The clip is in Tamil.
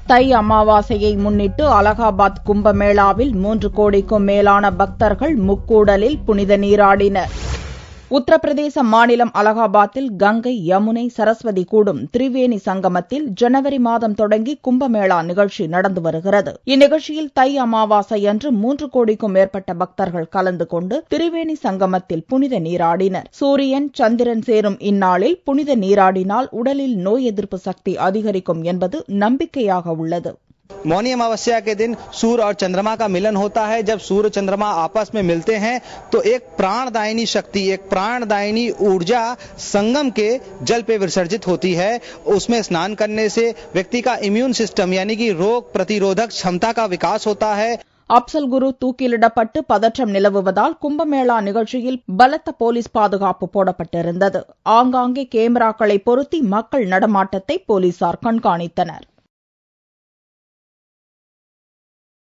தை அமாவாசையை முன்னிட்டு அலகாபாத் கும்பமேளாவில் 3 கோடிக்கும் மேலான பக்தர்கள் முக்கூடலில் புனித நீராடினர். உத்தரப்பிரதேச மாநிலம் அலகாபாத்தில் கங்கை, யமுனை, சரஸ்வதி கூடும் திரிவேணி சங்கமத்தில் ஜனவரி மாதம் தொடங்கி கும்பமேளா நிகழ்ச்சி நடந்து வருகிறது. இந்நிகழ்ச்சியில் தை அமாவாசையன்று 3 கோடிக்கும் மேற்பட்ட பக்தர்கள் கலந்து கொண்டு திரிவேணி சங்கமத்தில் புனித நீராடினர். சூரியன், சந்திரன் சேரும் இந்நாளில் புனித நீராடினால் உடலில் நோய் எதிர்ப்பு சக்தி அதிகரிக்கும் என்பது நம்பிக்கையாக உள்ளது. मौनी अमावस्या के दिन सूर्य और चंद्रमा का मिलन होता है। जब सूर्य चंद्रमा आपस में मिलते हैं तो एक प्राणदायिनी शक्ति, एक प्राणदायिनी ऊर्जा संगम के जल पे विसर्जित होती है। उसमें स्नान करने से व्यक्ति का इम्यून सिस्टम यानी कि रोग प्रतिरोधक क्षमता का विकास होता है. அப்சல் குரு தூக்கிலிடப்பட்டு பதற்றம் நிலவுவதால் கும்பமேளா நிகழ்ச்சியில் பலத்த போலீஸ் பாதுகாப்பு போடப்பட்டிருந்தது. ஆங்காங்கே கேமராக்களை பொருத்தி மக்கள் நடமாட்டத்தை போலீசார் கண்காணித்தனர்.